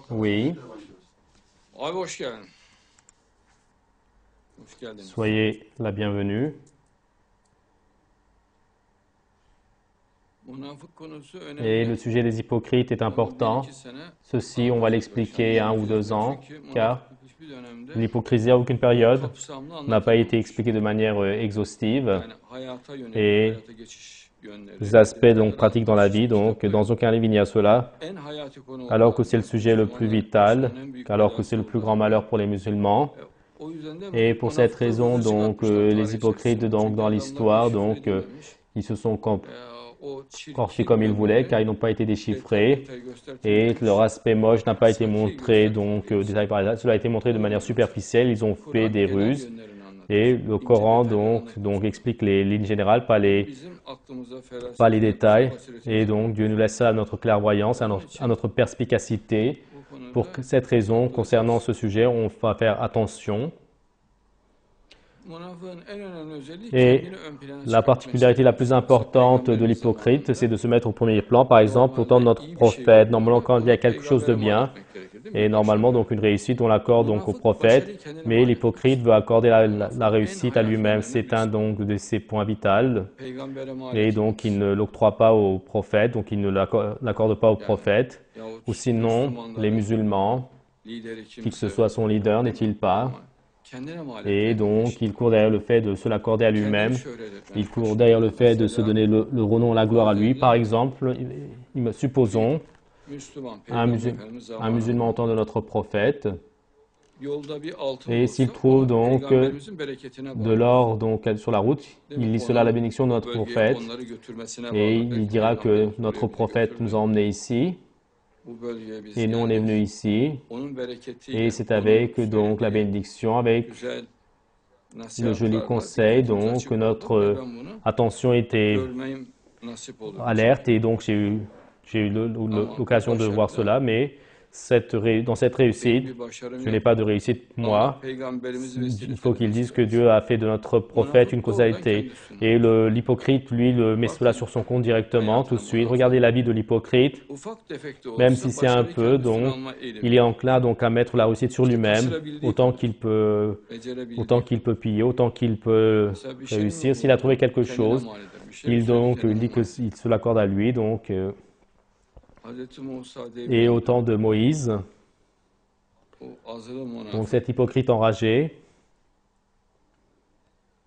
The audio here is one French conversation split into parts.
Oui, Abi hoş geldin. Hoş geldiniz. soyez la bienvenue. Münafık konusu Et le önemli. sujet des hypocrites est Ama bir important. iki sene Ceci, on va l'expliquer 1 ou 2 ans, Çünkü car münafıklık hiçbir dönemde l'hypocrisie à aucune période kapsamlı n'a pas été anlatılmamış. expliquée de manière exhaustive. Yani hayata yönelik, Et hayata geçiş yönleri. les aspects donc Bunlardan pratiques dans la vie, kitapta donc yok. dans aucun livre il n'y a cela, En hayati konu alors que olan c'est le sujet le plus Müslümanların vital, başının en büyük alors que c'est belası le plus olan. grand malheur pour les musulmans. O yüzden de Et pour cette münafıklar raison, gözü donc çıkartmışlar les tarih hypocrites içerisinde. donc Çünkü dans adamlar l'histoire, deşifre donc edilmemiş. ils se sont O comportés çirkin comme ils voulaient, car ils yönleri n'ont pas été detay déchiffrés. detay Et göstertilmemiş. leur aspect moche n'a pas été Safiye montré, donc göstertildiği détaillé par détail. Cela a été montré de manière superficielle. Ils ont fait Kur'an des genel ruses. yönlerini anlatır. Et le İnce Coran detayları donc anlatmaz. explique les lignes générales, pas les Bizim aklımıza, pas les ferasetine, détails. akıl Et basiretimize donc Dieu nous laisse ça à notre clairvoyance, à notre perspicacité. bu Pour konuda cette raison, concernant ce sujet, on va faire attention. münafığın en önemli özelliği Et kendini ön plana la çıkartma particularité la plus isteği. importante de Peygamberimiz l'hypocrite, c'est zamanında de se mettre au premier plan. Par exemple, autant normalde notre iyi bir şey prophète, normalement olduğunda quand il y a onu quelque chose de peygambere mal bien, etmek gerekir, değil mi? et Bir normalement başarı. donc une réussite, on l'accorde donc au Münafık prophète, başarıyı kendine mais mal l'hypocrite etmek veut accorder la Münafığın en réussite à hayati lui-même. yönlerinden C'est un birisi. donc de ses points vitaux, Peygambere mal et etmek. donc il ne l'octroie pas au prophète, donc il ne l'accorde pas au Yani prophèète. yahut Ou sinon, les Müslümanların musulmans, lideri qui que ce kimse soit son leader, n'est-il pas? ama kendine mal Et etmek donc il court derrière le fait de se l'accorder à kendini lui-même. şöhret etmek. Il court derrière le fait de se donner le renom, la gloire à lui. Par exemple, supposons Müslüman un, Peygamber Efendimiz un musulman au zamanında temps de notre prophète, yolda bir altın et s'il bulsa trouve onu donc Peygamberimizin bereketine de bağlar. l'or donc sur la route, Değil il mi? lit cela à la Onun bénédiction de o notre bölgeye prophète, onları götürmesine et bağlar. il Belki dira que Peygamberimiz notre buraya bizi prophète nous a götürdü. emmenés ici, Bu bölgeye biz et nous on est geldik. venus ici, Onun et bereketiyle c'est onun avec donc la söylediği bénédiction, avec güzel le nasihatler joli var. conseil, Dikkatimizi donc que açık oldu ve notre ben bunu attention était görmeyim nasip oldu. alerte, et donc j'ai eu l'occasion de voir cela, mais dans cette réussite, Bir başarım je n'ai yok. pas de réussite Ama moi. Peygamberimizi Il vesile faut qu'ils disent que kılması Dieu a fait de notre prophète une causalité. Et l'hypocrite, lui, le met cela sur son compte directement, tout de suite. Regardez la vie de l'hypocrite. ufak tefek de Même olsa si c'est un başarıyı peu, kendisine donc, alma eğilimi. il est enclin donc à mettre la réussite sur lui-même, autant qu'il peut Becerebildiği piller, autant qu'il peut mesela bir şey réussir. S'il a trouvé quelque kendine chose, mal eder. Bir şey il dit kendine mal qu'il se l'accorde à lui. Donc, Hazreti Musa diye et bir au temps de Moïse, o azılı donc münafık. cet hypocrite enragé,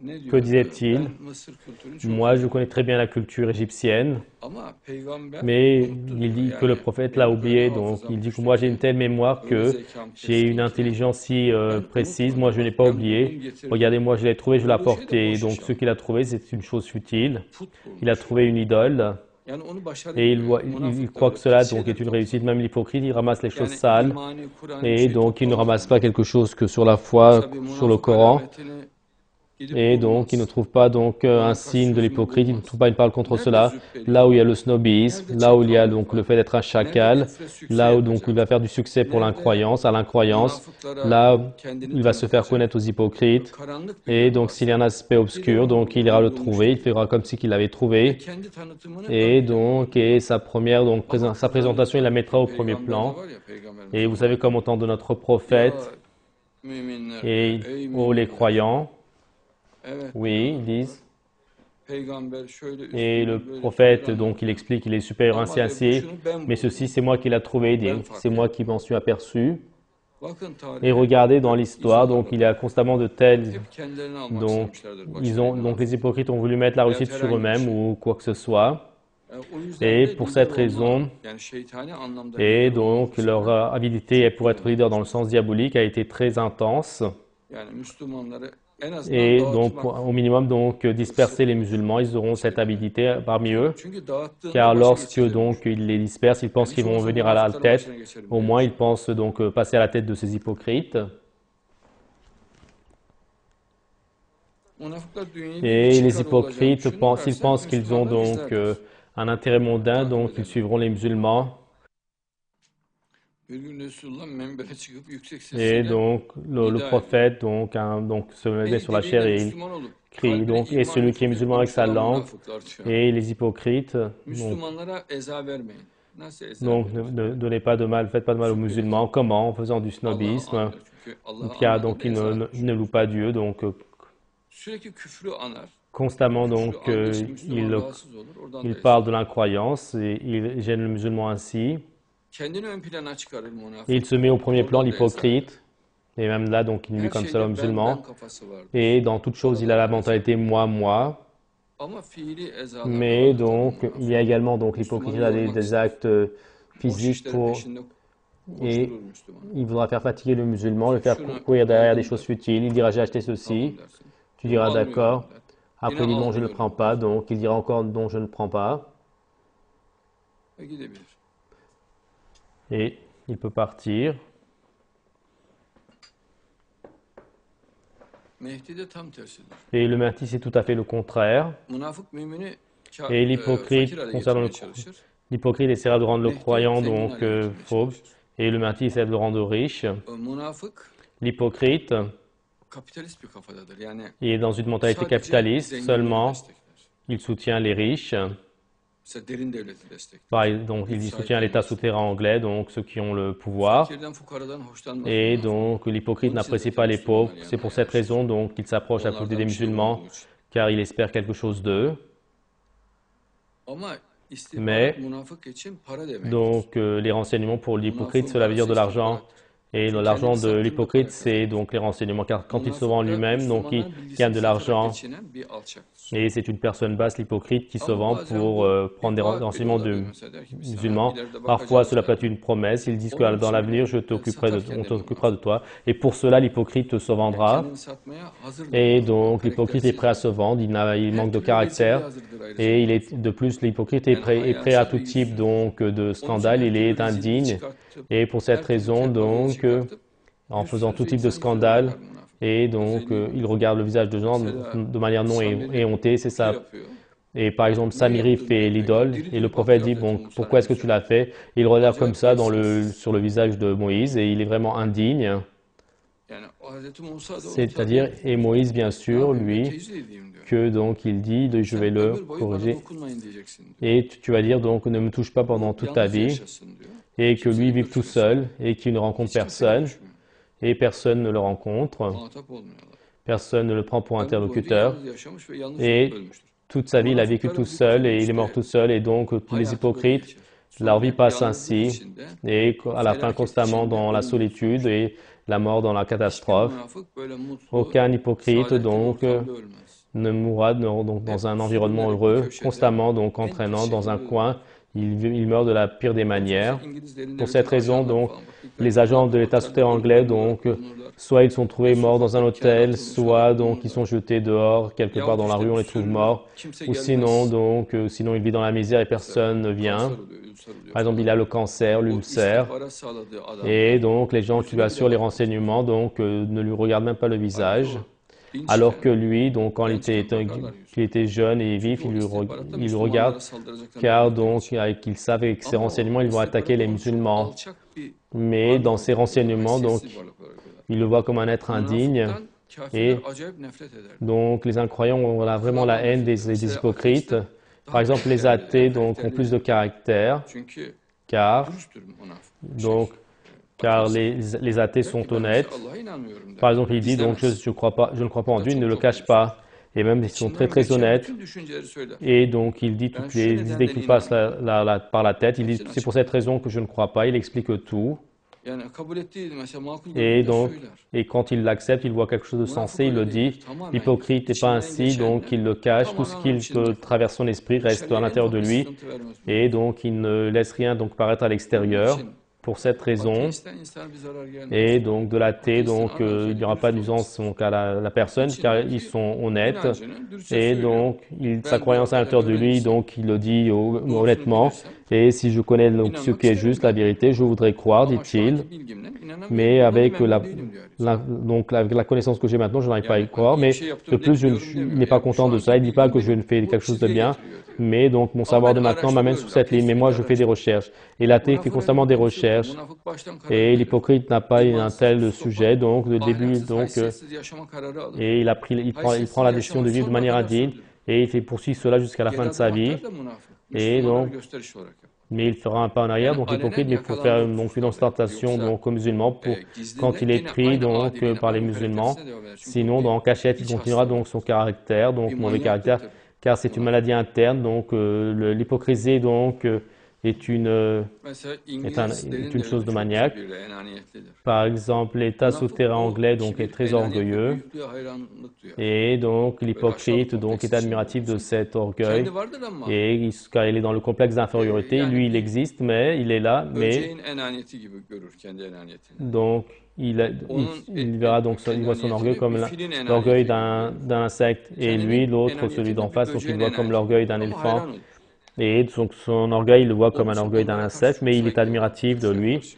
Ne que diyordu? disait-il? Ben Mısır kültürünü çok Moi, je seviyorum. connais très bien la culture égyptienne. Ama peygamber Mais unuttu il diyor. dit que Yani le prophète benim l'a böyle oublié, donc hafızam il dit que güçlü moi j'ai ki, une telle mémoire öyle que zekam j'ai une keskin ki, intelligence si ben précise, unutmadım. moi je n'ai Bak, pas ben buldum oublié. getirdim. Regardez, moi je l'ai trouvé, je l'ai Bulduğu şey de apporté. boş Donc iş ce ama. qu'il a trouvé, c'est une chose futile. Put Il a bulmuş. trouvé une idole Yani onu başarı et biliyor. il Münafık da croit öyle que cela pis donc şeyleri est une toplar. réussite. Même l'hypocrite, il ramasse les choses Yani sales imani, Kur'an'ı bir et şey donc il ne toplamaz. ramasse pas quelque chose que sur la foi, Mesela bir sur le münafık Coran. alametini gidip Et donc, il ne bulmaz. trouve pas donc un signe de l'hypocrite, il ne trouve pas une parole contre Nerede cela. züppeliği Là où il y a var? le snobisme, Nerede là où il y a çakallık donc le var? fait d'être un Nerede chacal, nefret sükse là où donc il yapacak? va faire du succès pour Nerede l'incroyance, à l'incroyance, münafıklara là où kendini il va se faire tanıtacak? connaître aux hypocrites. Karanlık bir Et yönü donc, s'il y a un varsa aspect obscur, donc il ira le trouver, il fera comme si qu'il l'avait ve trouvé. kendi tanıtımını Et ön plana donc, alır. et sa première donc Ama sa présentation, il la mettra au premier Peygamber de plan. var ya, Peygamberimiz Et vous zamanında. savez, comme au temps de notre Ya prophète, müminler, et ey oh les müminler. croyants, Evet. oui, ils disent. Peygamber şöyle Et le üstüne böyle prophète, şeyler donc, il explique qu'il est supérieur Ama ainsi, diyor, ainsi. şunu ben Mais buldum. ceci, c'est moi qui l'a trouvé, il dit. C'est moi qui m'en suis aperçu. Bakın Et tarihe, regardez dans l'histoire, insanlar donc il y a bakın. constamment de tels. Hep kendilerini almak Donc, istemişlerdir. donc les hypocrites ont voulu mettre la réussite sur eux-mêmes ou quoi que ce soit. O yüzden Et de pour lider cette raison, olma, yani şeytani anlamda et lider olma donc leur hırsları, avidité pour être leader dans le sens diabolique a été très intense. yani Müslümanları en azından Et donc, dağıtmak. au minimum, donc, disperser les musulmans, ils auront cette avidité parmi eux. Çünkü dağıttığında Car başa lorsque geçilir. donc ils les dispersent, ils pensent qu'ils vont venir à la tête. Au moins, ils pensent donc passer à la tête de ces hypocrites. Et les hypocrites, s'ils pensent qu'ils ont donc un intérêt mondain, donc ils suivront les musulmans. Et donc le prophète donc se met sur la chair et il crie. Donc, et celui qui est musulman avec sa langue et les hypocrites. Donc, nasıl eziyet Donc, ne donnez pas de mal, faites pas de mal aux musulmans. Comment? En faisant du Allah'ı snobisme. anmıyor. Çünkü Allah'ı Car donc, anmadığında eza il etmiş ne olur. loue pas Dieu. Donc, Sürekli küfrü anar. constamment, Küfrü donc, andığı için Müslüman rahatsız olur. Oradan da il eziyet. parle de l'incroyance et il gêne le musulman ainsi. Kendini ön plana çıkarır Et münafık. il se met au premier plan, Oradan da eza eder. l'hypocrite. Et même là, donc, il nuit Her comme cela aux şeyde ben musulmans. kafası vardır. Et dans toute chose, il a la mentalité moi, moi. Ama fiili ezalar da Mais vardır tabii donc, münafık. il y a également donc l'hypocrisie a des actes Boş physiques işlerin pour peşinde et koşturur Müslüman. il voudra faire fatiguer le musulman, le faire courir derrière des choses futiles. Il dira j'ai acheté ceci, Tamam dersin. tu diras Almıyorum d'accord. der. Après il dit non je ne le prends pas, donc il dira encore non je ne prends pas Ve gidebilir. et il peut partir. Mehdi de tam tersidir. Et le Mahdi c'est tout à fait le contraire. Münafık mümini Et l'hypocrite, fakir hale concernant getirmeye çalışır. l'hypocrite essaiera de rendre le Mehdi croyant zengin donc hale getirmeye fauve çalışır. et le Mahdi essaie de le rendre riche. Münafık L'hypocrite kapitalist bir kafadadır. Yani il est dans une mentalité sadece capitaliste, zenginleri seulement destekler. il soutient les riches. Mesela derin devleti destekler. Donc il soutient l'État souterrain anglais, donc ceux qui ont le pouvoir. Fakirden fukaradan hoşlanmaz. Et münafık. donc l'hypocrite n'apprécie pas les pauvres. C'est pour cette raison donc qu'il s'approche à côté des Onlardan bir şey musulmans olduğu için. car il espère quelque chose d'eux. Ama Mais- istihbarat münafık için para demek. Donc les renseignements pour l'hypocrite cela veut dire de l'argent. Et l'argent de l'hypocrite c'est donc les renseignements car quand il se vend lui-même donc il gagne de l'argent. Et c'est une personne basse, l'hypocrite, qui se vend pour prendre des renseignements de musulmans. Parfois, cela peut être une promesse. Ils disent que dans l'avenir, on t'occupera de toi. Et pour cela, l'hypocrite se vendra. Et donc, l'hypocrite est prêt à se vendre. Il manque de caractère. Et de plus, l'hypocrite est prêt à tout type donc de scandale. Il est indigne. Et pour cette raison, donc, en faisant tout type de scandale, et donc, il regarde le visage de gens de manière non éhontée, c'est ça. Et par exemple, Samiri fait l'idole, et le prophète dit, bon, pourquoi est-ce que tu l'as fait? Et il regarde comme ça sur le visage de Moïse, et il est vraiment indigne. C'est-à-dire, et Moïse, bien sûr, lui, que donc il dit, je vais le corriger. Et tu vas dire, donc, ne me touche pas pendant toute ta vie, et que lui vive tout seul, et qu'il ne rencontre personne. Et personne ne le rencontre, personne ne le prend pour interlocuteur. Et toute sa vie, il a vécu tout seul et il est mort tout seul. Et donc, tous les hypocrites, leur vie passe ainsi. Et à la fin, constamment dans la solitude et la mort dans la catastrophe. Aucun hypocrite, donc, ne mourra donc, dans un environnement heureux, constamment donc entraînant dans un coin. Il meurt de la pire des manières. Pour cette raison, donc, les agents de l'État souterrain anglais, donc, soit ils sont trouvés morts dans un hôtel, soit donc ils sont jetés dehors, quelque part dans la rue, on les trouve morts, ou sinon, donc, sinon il vit dans la misère et personne ne vient. Par exemple, il a le cancer, l'ulcère, et donc les gens qui lui assurent les renseignements, donc, ne lui regardent même pas le visage. Alors que lui, donc, quand il était jeune et vif, il le regarde, car donc, qu'ils savent avec ses renseignements, ils vont attaquer les musulmans. Mais dans ses renseignements, donc, il le voit comme un être indigne. Et donc, les incroyants ont vraiment la haine des hypocrites. Par exemple, les athées donc, ont plus de caractère, car les athées sont honnêtes. Par exemple, il dit donc je ne crois pas en Dieu, il ne le cache pas. Et même ils sont très très honnêtes. Et donc il dit toutes les idées qui passent par la tête. Il dit c'est pour cette raison que je ne crois pas. Il explique tout. Et donc, et quand il l'accepte, il voit quelque chose de sensé, il le dit. L'hypocrite n'est pas ainsi, donc il le cache. Tout ce qu'il peut traverser son esprit reste à l'intérieur de lui. Et donc il ne laisse rien donc paraître à l'extérieur. Pour cette raison, et donc de l'athée, donc il n'y aura pas de nuisance donc, à la personne car ils sont honnêtes et donc sa croyance à l'intérieur de lui, donc il le dit honnêtement et si je connais donc, ce qui est juste, la vérité, je voudrais croire, dit-il, mais avec la connaissance que j'ai maintenant, je n'arrive pas à y croire, mais de plus je n'ai pas content de ça, il ne dit pas que je ne fais quelque chose de bien, mais donc mon savoir de maintenant m'amène sur cette ligne, mais moi je fais des recherches et l'athée fait constamment des recherches. Et l'hypocrite n'a pas un tel sujet, donc de début, donc, et il prend la décision de vivre de manière indigne, et il poursuit cela jusqu'à la fin de sa vie. Et donc, mais il fera un pas en arrière, donc hypocrite, mais pour faire donc une ostentation donc aux musulmans, quand il est pris donc par les musulmans. Sinon, dans cachette, il continuera donc son caractère, donc mauvais caractère, car c'est une maladie interne. Donc l'hypocrisie donc est une chose de maniaque. Par exemple, l'État souterrain anglais donc est très orgueilleux, et donc l'hypocrite donc est admiratif de cet orgueil, et car il est dans le complexe d'infériorité. Lui, il existe, mais il est là, mais donc il verra donc il voit son orgueil comme l'orgueil d'un insecte, et lui, l'autre, celui d'en face, donc il voit comme l'orgueil d'un éléphant. Et donc son orgueil, il le voit comme un orgueil d'un insecte, mais il est admiratif de lui.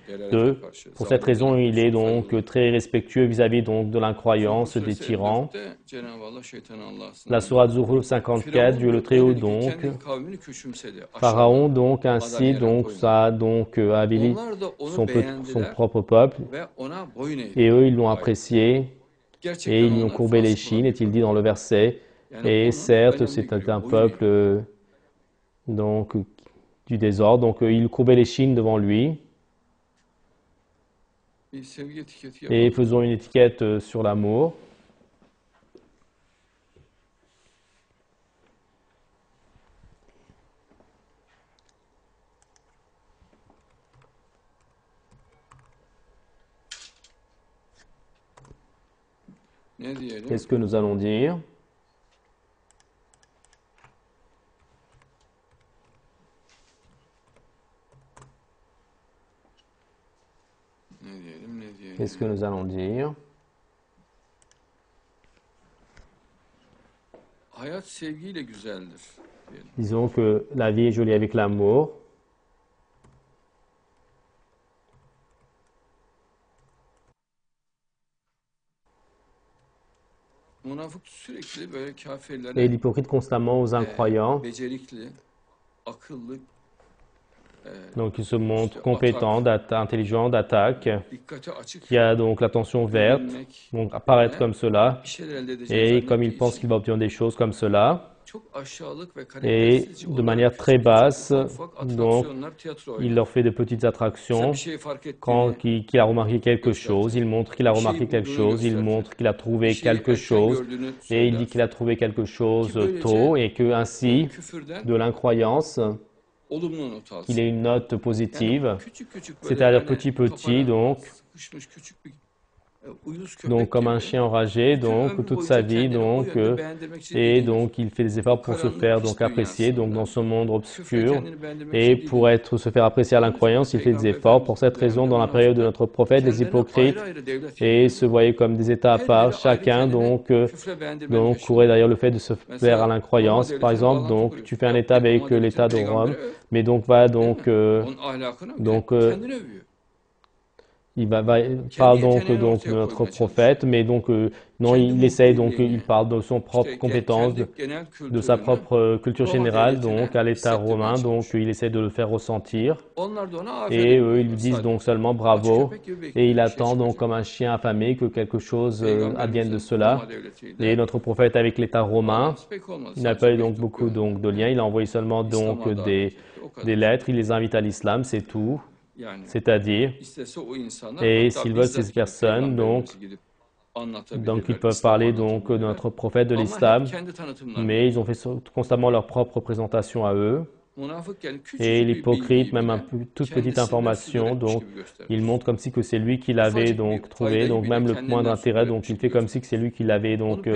Pour cette raison, il est donc très respectueux vis-à-vis donc de l'incroyance des tyrans. La sourate Zuhruf 54, Dieu le Très-Haut donc, Pharaon donc ainsi donc ça donc avilit son propre peuple, et eux ils l'ont apprécié et ils lui ont courbé les chines, est-il dit dans le verset. Et certes, c'était un peuple donc du désordre, donc il courbait les chines devant lui. Et faisons une étiquette sur l'amour. Qu'est-ce que nous allons dire? Qu'est-ce que nous allons dire? Disons que la vie est jolie avec l'amour. Et l'hypocrite constamment aux incroyants. Donc il se montre compétent, intelligent, d'attaque, qui a donc l'attention verte, donc apparaître comme cela, et comme il pense qu'il va obtenir des choses comme cela, et de manière très basse, donc il leur fait de petites attractions. Quand il a remarqué quelque chose, il montre qu'il a remarqué quelque chose, il montre qu'il a trouvé quelque chose, et il dit qu'il a trouvé quelque chose tôt, et que ainsi, de l'incroyance, qu'il ait une note positive, c'est-à-dire petit, donc comme un chien enragé, donc toute sa vie, donc et donc il fait des efforts pour se faire donc apprécier, donc dans ce monde obscur, et pour se faire apprécier à l'incroyance, il fait des efforts. Pour cette raison, dans la période de notre prophète, les hypocrites et se voyaient comme des États à part, chacun donc courait derrière le fait de se faire à l'incroyance. Par exemple, donc tu fais un État avec l'État de Rome, mais donc il parle donc de notre prophète, mais donc non, il parle de son propre compétence, de sa propre culture générale, donc à l'État romain, donc il essaie de le faire ressentir, et eux ils lui disent donc seulement bravo, et il attend donc comme un chien affamé que quelque chose advienne de cela. Et notre prophète avec l'État romain, il n'a pas eu donc beaucoup de liens, il a envoyé seulement donc des lettres, il les invite à l'islam, c'est tout. C'est-à-dire, et s'ils veulent ces personnes, donc ils peuvent parler donc de notre prophète de l'islam, mais ils ont fait constamment leur propre présentation à eux. Et l'hypocrite, même toute petite information, donc il montre comme si que c'est lui qui l'avait donc trouvé, donc même le moindre intérêt, donc il fait comme si que c'est lui qui l'avait donc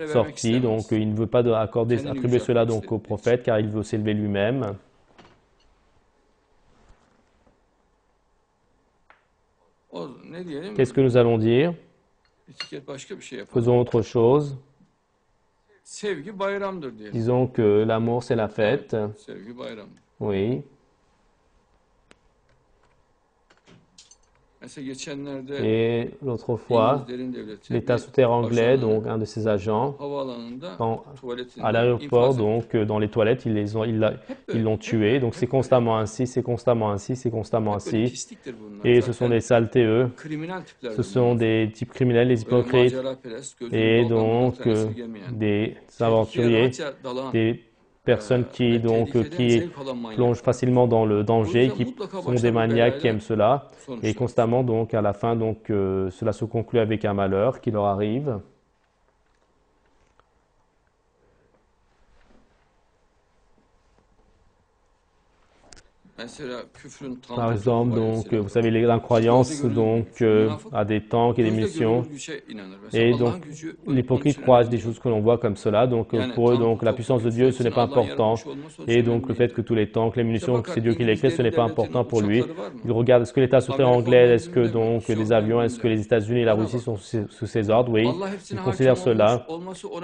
sorti, donc il ne veut pas attribuer cela donc au prophète, car il veut s'élever lui-même. Qu'est-ce que nous allons dire? Faisons autre chose. Disons que l'amour, c'est la fête. Oui. Et l'autre fois, l'État souterrain anglais, donc un de ses agents, à l'aéroport, donc dans les toilettes, ils l'ont tué. Donc c'est constamment ainsi, c'est constamment ainsi, c'est constamment ainsi. Et ce sont des saletés, eux. Ce sont des types criminels, les hypocrites, et donc des aventuriers, personnes qui plongent facilement dans le danger, qui sont des maniaques qui aiment cela, et constamment donc à la fin donc cela se conclut avec un malheur qui leur arrive. Par exemple, donc, vous savez, l'incroyance donc, a des tanks et des munitions. Et donc, l'hypocrite croit à des choses que l'on voit comme cela. Donc, pour eux, donc, la puissance de Dieu, ce n'est pas important. Et donc, le fait que tous les tanks, les munitions, que c'est Dieu qui les crée, ce n'est pas important pour lui. Il regarde, est-ce que l'État souterrain anglais, est-ce que donc des avions, est-ce que les États-Unis et la Russie sont sous ses ordres? Oui, il considère cela.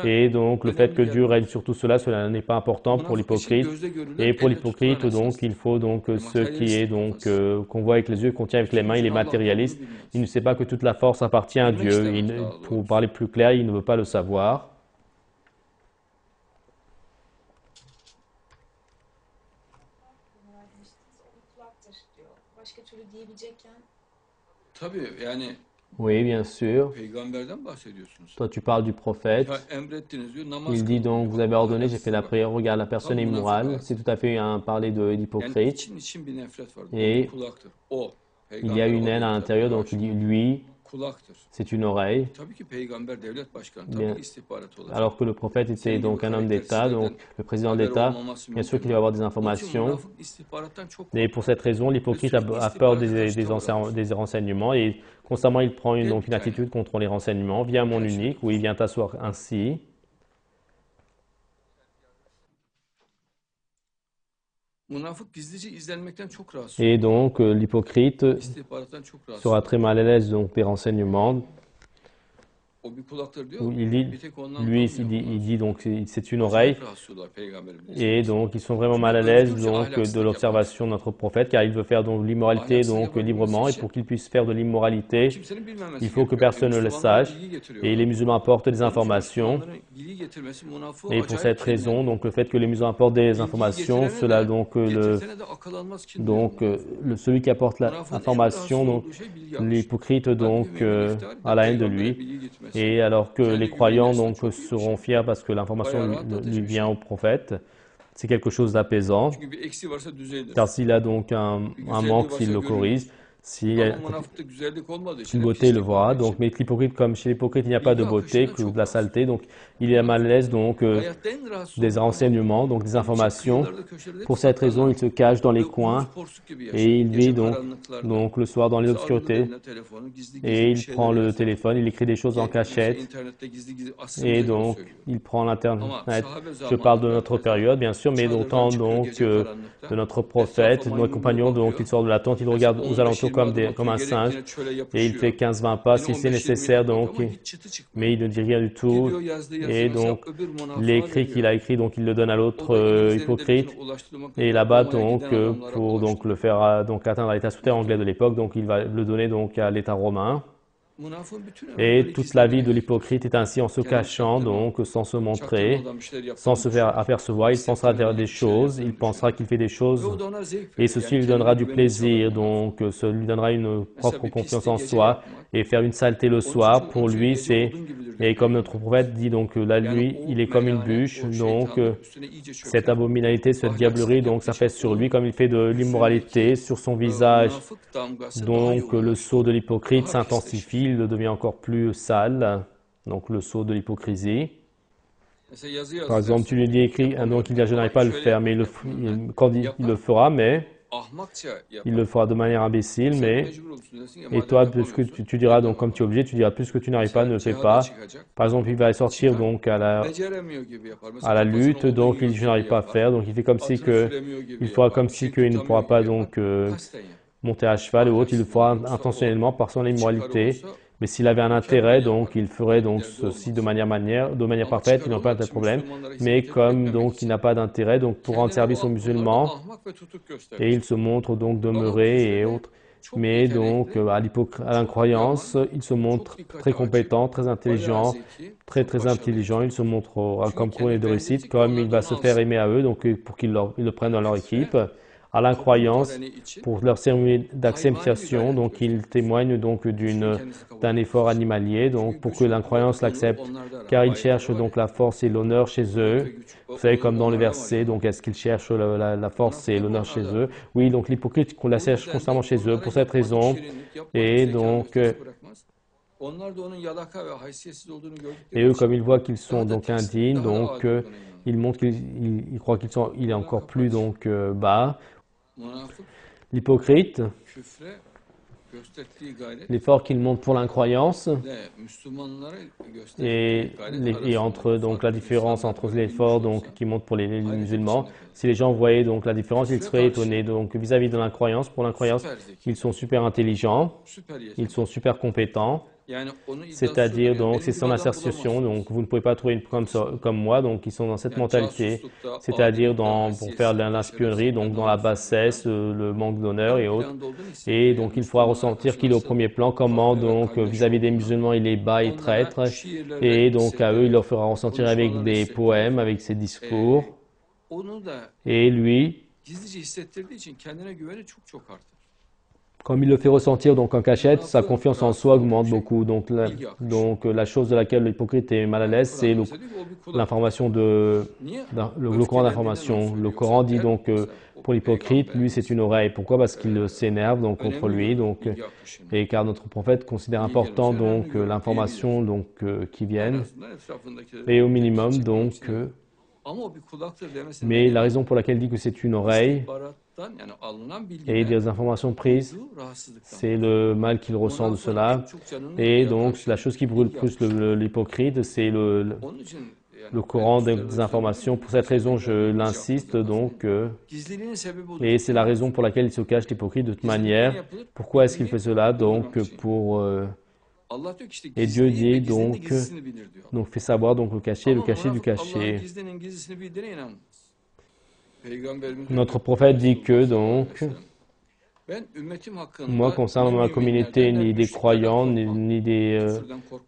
Et donc, le fait que Dieu règne sur tout cela, cela n'est pas important pour l'hypocrite. Et pour l'hypocrite, donc, il faut donc ce qui est donc qu'on voit avec les yeux, qu'on tient avec les mains, il est matérialiste. Il ne sait pas que toute la force appartient à Dieu. Pour parler plus clair, il ne veut pas le savoir. Oui, bien sûr. Toi, tu parles du prophète. Il dit donc, vous avez ordonné, j'ai fait la prière, regarde, la personne est immorale. C'est tout à fait parler d'hypocrite. Et il y a une haine à l'intérieur, donc il dit, lui, c'est une oreille. Bien, alors que le prophète était donc un homme d'État, donc le président d'État, bien sûr qu'il va avoir des informations. Et pour cette raison, l'hypocrite a peur des renseignements et constamment il prend donc une attitude contre les renseignements. Viens à mon unique, où il vient t'asseoir ainsi. Et donc, l'hypocrite sera très mal à l'aise donc, des renseignements. Il dit donc c'est une oreille et donc ils sont vraiment mal à l'aise donc de l'observation de notre prophète car il veut faire donc l'immoralité donc librement et pour qu'il puisse faire de l'immoralité il faut que personne ne le sache et les musulmans apportent des informations et pour cette raison donc le fait que les musulmans apportent des informations cela donc celui qui apporte l'information donc l'hypocrite donc a la haine de lui. Et alors que les croyants donc seront fiers parce que l'information lui vient au prophète, c'est quelque chose d'apaisant. Car s'il a donc un manque, s'il le corrige. Si une beauté, il le voit. Donc, mais l'hypocrite, comme chez l'hypocrite, il n'y a pas de beauté que de la saleté. Donc, il est mal à l'aise donc des renseignements, donc des informations. Pour cette raison, il se cache dans les coins et il vit donc le soir dans les obscurités. Et il prend le téléphone, il écrit des choses en cachette. Et donc, il prend l'Internet. Je parle de notre période, bien sûr, mais d'autant donc de notre prophète, de nos compagnons. Donc, il sort de la tente, il regarde aux alentours comme un singe et il fait 15-20 pas si c'est nécessaire donc mais il ne dit rien du tout et donc l'écrit qu'il a écrit donc il le donne à l'autre hypocrite et là-bas donc pour donc le faire donc atteindre l'état souterrain anglais de l'époque donc il va le donner donc à l'état romain. Et toute la vie de l'hypocrite est ainsi en se cachant, donc sans se montrer, sans se faire apercevoir. Il pensera faire des choses, il pensera qu'il fait des choses et ceci lui donnera du plaisir, donc ça lui donnera une propre confiance en soi et faire une saleté le soir. Pour lui, et comme notre prophète dit, donc là, lui, il est comme une bûche, donc cette abominalité, cette diablerie, donc ça fait sur lui comme il fait de l'immoralité sur son visage. Donc le sceau de l'hypocrite s'intensifie, il devient encore plus sale, donc le sceau de l'hypocrisie. Par exemple, tu lui dis écrit, donc il dit je n'arrive pas à le faire, mais quand il le fera, mais il le fera de manière imbécile, et toi, puisque tu diras, donc comme tu es obligé, tu diras, puisque tu n'arrives pas, ne le fais pas. Par exemple, il va sortir donc à la lutte, donc il dit, je n'arrive pas à faire, donc il fait comme si il fera comme si qu'il ne pourra pas donc monter à cheval ou autre, il le fera intentionnellement par son immoralité. Mais s'il avait un intérêt, donc il ferait donc ceci de manière parfaite, il n'aurait pas de problème. Mais comme donc il n'a pas d'intérêt, donc pour rendre service aux musulmans, et il se montre donc demeuré et autres. Mais donc à l'incroyance, il se montre très compétent, très intelligent, très intelligent. Il se montre comme couronné de réussite, comme il va se faire aimer à eux, donc pour qu'ils le prennent dans leur équipe. à l'incroyance pour leur cérémonie d'acceptation. Donc, ils témoignent donc d'un effort animalier, donc pour que l'incroyance l'accepte, car ils cherchent donc la force et l'honneur chez eux. Vous savez, comme dans le verset, donc est-ce qu'ils cherchent la force et l'honneur chez eux? Oui, donc l'hypocrite, qu'on la cherche constamment chez eux pour cette raison. Et donc, et eux, comme ils voient qu'ils sont donc indignes, donc ils montrent qu'ils croient qu'il est encore plus donc bas. L'hypocrite, l'effort qu'il montre pour l'incroyance et entre donc la différence entre l'effort donc qui montre pour les musulmans. Si les gens voyaient donc la différence, ils seraient étonnés. Donc vis-à-vis de l'incroyance, pour l'incroyance, ils sont super intelligents, ils sont super compétents. C'est-à-dire, donc, c'est son assertion, donc vous ne pouvez pas trouver comme moi, donc ils sont dans cette mentalité, c'est-à-dire pour faire de l'espionnerie, donc dans la bassesse, le manque d'honneur et autres. Et donc il faudra ressentir qu'il est au premier plan, comment donc vis-à-vis des musulmans il est bas et traître, et donc à eux il leur fera ressentir avec des poèmes, avec ses discours. Et lui, comme il le fait ressentir donc en cachette, sa confiance en soi augmente beaucoup. Donc la chose de laquelle l'hypocrite est mal à l'aise, c'est l'information le Coran d'information. Le Coran dit donc pour l'hypocrite, lui c'est une oreille. Pourquoi? Parce qu'il s'énerve donc contre lui. Donc et car notre prophète considère important donc l'information donc qui viennent et au minimum donc. Mais la raison pour laquelle il dit que c'est une oreille et des informations prises, c'est le mal qu'il ressent de cela. Et donc, la chose qui brûle plus l'hypocrite, c'est le Coran des informations. Pour cette raison, je l'insiste donc. Et c'est la raison pour laquelle il se cache l'hypocrite de toute manière. Pourquoi est-ce qu'il fait cela? Donc, et Dieu dit donc fait savoir donc le caché du caché. Notre prophète dit que donc, moi concernant ma communauté, ni des croyants, ni des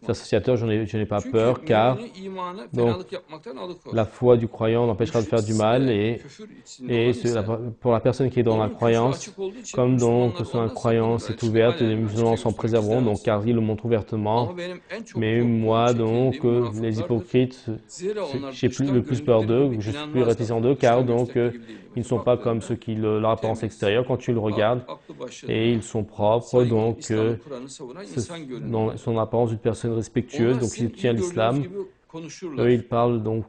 associateurs, je n'ai pas peur, car donc, la foi du croyant l'empêchera de faire du mal, et pour la personne qui est dans la croyance, comme donc son incroyance est ouverte, les musulmans s'en préserveront, donc car ils le montrent ouvertement. Mais moi donc, les hypocrites, j'ai le plus peur d'eux, je suis plus réticent d'eux, car donc ils ne sont pas comme ceux qui leur apparence extérieure. Quand tu le regardes, et ils sont propres, donc dans son apparence d'une personne respectueuse, donc il tient l'islam. Eux, ils parlent donc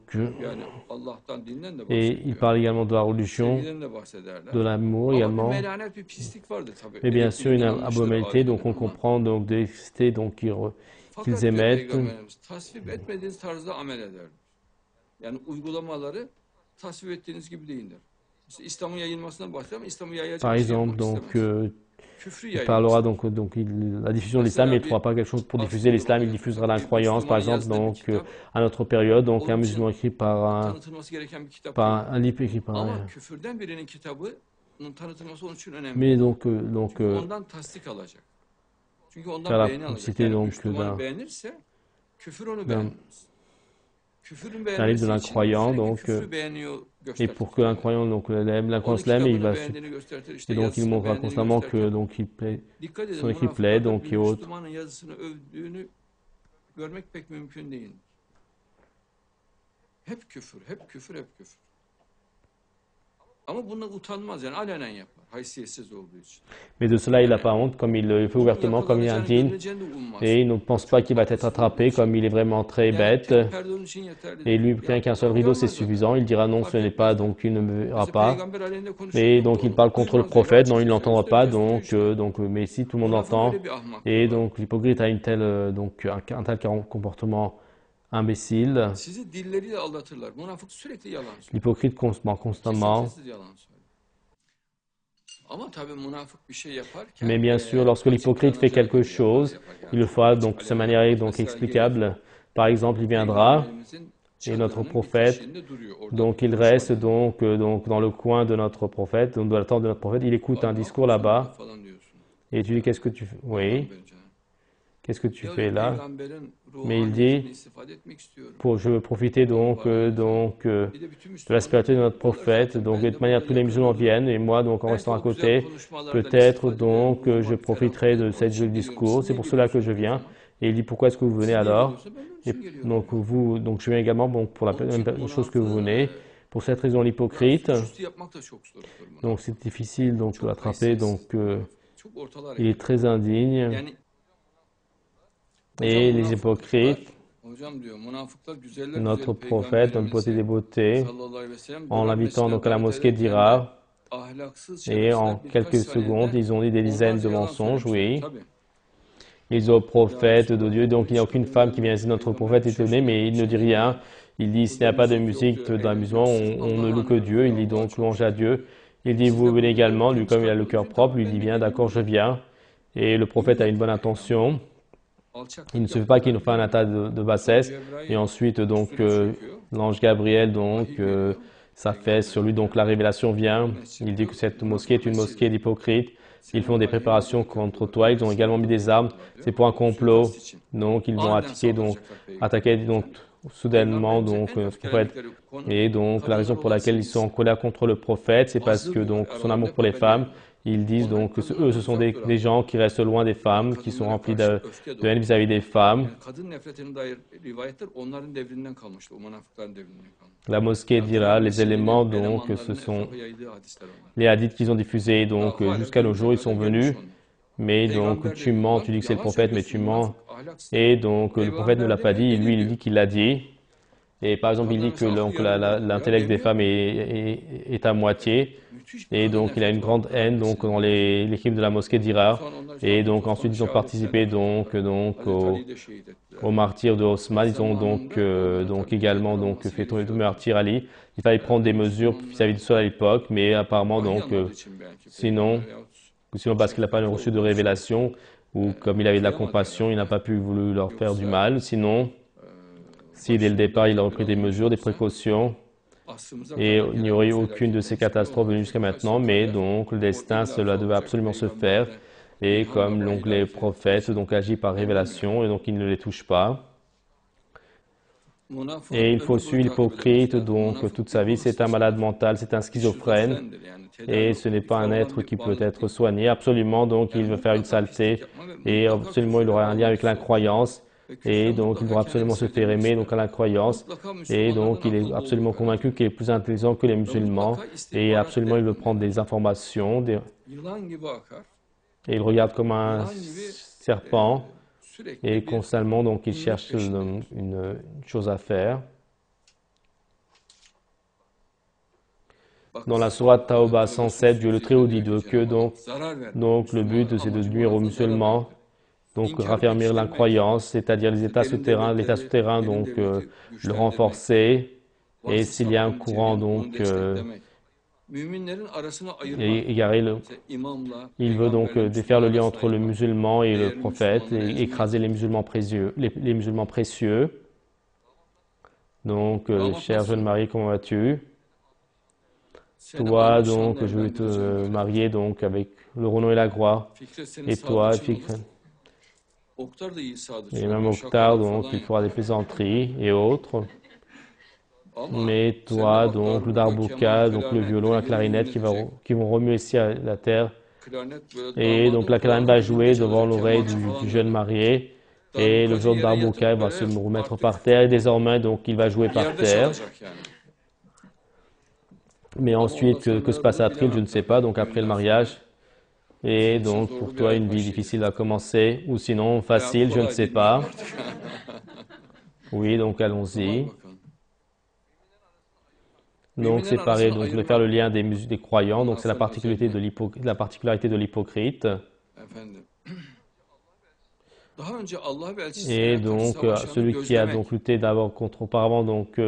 et ils parlent également de la religion, de l'amour également. Mais bien sûr, une abominabilité, donc on comprend donc de l'excité donc qu'ils émettent. Par exemple, donc, il parlera donc la diffusion de l'islam, mais il ne trouvera pas quelque chose pour diffuser l'islam, il diffusera l'incroyance, par exemple, donc à notre période, donc un musulman écrit par un livre écrit par un. Mais donc faire la publicité donc d'un livre de l'incroyant, donc et pour que l'incroyant donc l'aime, l'incroyance l'aime, et donc il montrera constamment que donc son écrit plaît, donc et autres. Mais de cela, il n'a pas honte, comme il le fait ouvertement, comme il est indigne, et il ne pense pas qu'il va être attrapé, comme il est vraiment très bête. Et lui, rien qu'un seul rideau, c'est suffisant. Il dira non, ce n'est pas, donc il ne me verra pas. Et donc il parle contre le prophète, non, il ne l'entendra pas, mais si tout le monde l'entend, et donc l'hypocrite a un tel comportement imbécile. L'hypocrite ment constamment. Mais bien sûr, lorsque l'hypocrite fait quelque chose, il le fera donc de cette manière donc explicable. Par exemple, il viendra et notre prophète, donc il reste donc dans le coin de notre prophète, donc de la tente de notre prophète, il écoute un discours là-bas et tu dis qu'est-ce que tu fais? Oui. qu'est-ce que tu fais là? Mais il dit, je veux profiter de la spiritualité de notre prophète, donc de toute manière tous les musulmans viennent, et moi donc en restant à côté, peut-être donc je profiterai de cette jolie discours, c'est pour cela que je viens. Et il dit, pourquoi est-ce que vous venez alors? Et donc je viens également donc, pour la même chose que vous venez. Pour cette raison, l'hypocrite, donc c'est difficile donc de l'attraper, donc il est très indigne. Et les hypocrites, notre prophète, notre beauté des beautés, en l'invitant donc à la mosquée d'Hira, et en quelques secondes, ils ont dit des dizaines de mensonges, oui. Ils ont prophète de Dieu, donc il n'y a aucune femme qui vient ici, notre prophète est étonné, mais il ne dit rien. Il dit, s'il n'y a pas de musique, d'amusement, on ne loue que Dieu. Il dit donc, louange à Dieu. Il dit, vous venez également, lui comme il a le cœur propre, lui dit bien, d'accord, je viens. Et le prophète a une bonne intention. Il ne suffit pas qu'il nous fasse un état de bassesse. Et ensuite, donc, l'ange Gabriel, donc, ça fait sur lui, donc la révélation vient. Il dit que cette mosquée est une mosquée d'hypocrites. Ils font des préparations contre toi. Ils ont également mis des armes. C'est pour un complot. Donc, ils vont attaquer soudainement le prophète. Et donc, la raison pour laquelle ils sont en colère contre le prophète, c'est parce que donc son amour pour les femmes, ils disent donc que eux, ce sont des gens qui restent loin des femmes, qui sont remplis de haine vis-à-vis des femmes. La mosquée dira, les éléments, donc, ce sont les hadiths qu'ils ont diffusés, donc, jusqu'à nos jours, ils sont venus. Mais donc, tu mens, tu dis que c'est le prophète, mais tu mens. Et donc, le prophète ne l'a pas dit, lui, il dit qu'il l'a dit. Et par exemple, il dit que l'intellect des femmes est à moitié. Et donc, il a une grande haine donc, dans l'équipe de la mosquée d'Hira. Et donc, ensuite, ils ont participé au martyr de Osman. Ils ont donc également fait tomber le martyr Ali. Il fallait prendre des mesures vis-à-vis de cela à l'époque. Mais apparemment, sinon parce qu'il n'a pas reçu de révélation ou comme il avait de la compassion, il n'a pas voulu leur faire du mal. Sinon, si dès le départ, il aurait pris des mesures, des précautions, et il n'y aurait eu aucune de ces catastrophes venues jusqu'à maintenant, mais donc le destin, cela devait absolument se faire. Et comme donc, les prophètes agissent par révélation, et donc ils ne les touchent pas. Et il faut suivre l'hypocrite, donc toute sa vie, c'est un malade mental, c'est un schizophrène. Et ce n'est pas un être qui peut être soigné. Absolument, donc il veut faire une saleté. Et absolument, il aura un lien avec l'incroyance. Et donc, il doit absolument se faire aimer donc à l'incroyance. Et donc, il est absolument convaincu qu'il est plus intelligent que les musulmans. Et absolument, il veut prendre des informations. Et il regarde comme un serpent. Et constamment, donc, il cherche une chose à faire. Dans la sourate Tauba 107, Dieu le Très-Haut dit que donc le but, c'est de nuire aux musulmans. Donc, raffermir l'incroyance, c'est-à-dire l'état souterrain, donc le renforcer. Et s'il y a un courant, donc, il veut donc défaire le lien entre le musulman et le prophète et écraser les musulmans précieux. Les musulmans précieux. Donc, chère jeune mariée, comment vas-tu? Toi, donc, je vais te marier donc avec le renom et la gloire. Et toi, et même Mokhtar, donc, il fera des plaisanteries et autres. Mais toi, donc, le darbouka, donc le violon, la clarinette qui vont remuer ici à la terre. Et donc, la clarinette va jouer devant l'oreille du jeune marié. Et le jeune darbouka va se remettre par terre. Et désormais, donc, il va jouer par terre. Mais ensuite, que se passera-t-il? Je ne sais pas. Donc, après le mariage. Et donc, pour toi, une vie difficile va commencer. Ou sinon, facile, je ne sais pas. Oui, donc, allons-y. Donc, séparer, donc, de faire le lien des croyants. Donc, c'est la particularité de l'hypocrite. Et donc, celui qui a donc lutté d'abord auparavant, donc,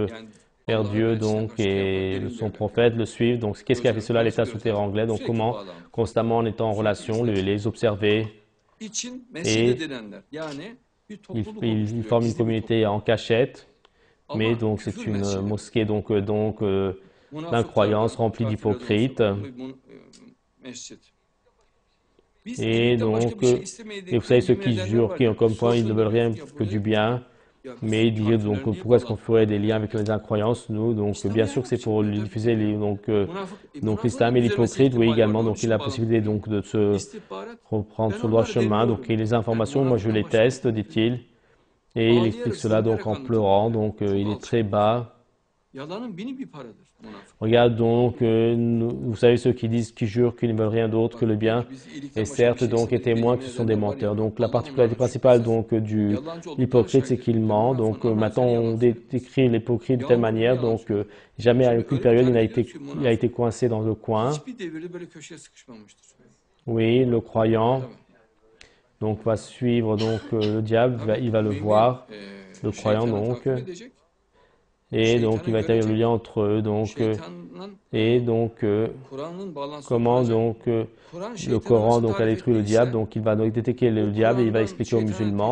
vers Dieu, donc, et son prophète le suivent. Donc, qu'est-ce qui a fait cela? L'état souterrain anglais. Donc, comment? Constamment en étant en relation, les observer. Et ils forment une communauté en cachette. Mais donc, c'est une mosquée, d'incroyance remplie d'hypocrites. Et donc, et vous savez, ceux qui jurent, qui, comme quoi ils ne veulent rien que du bien, mais dire donc pourquoi est-ce qu'on ferait des liens avec les incroyances, nous, donc bien sûr que c'est pour diffuser donc l'islam et l'hypocrite, oui également, donc il a la possibilité donc de se reprendre sur le droit chemin, donc et les informations, moi je les teste, dit-il, et il explique cela donc en pleurant, donc il est très bas. Regarde donc, vous savez ceux qui disent, qui jurent qu'ils ne veulent rien d'autre que le bien, et certes donc et témoins que ce sont des menteurs. Donc la particularité principale donc du l'hypocrite, c'est qu'il ment. Donc maintenant on décrit l'hypocrite de telle manière, donc jamais à aucune période il a été coincé dans le coin. Oui, le croyant donc va suivre donc le diable, il va le voir, le croyant donc. Et donc, il va établir le lien entre eux, donc, et donc, comment donc le Coran donc a détruit le diable, donc il va donc détecter le diable et il va expliquer aux musulmans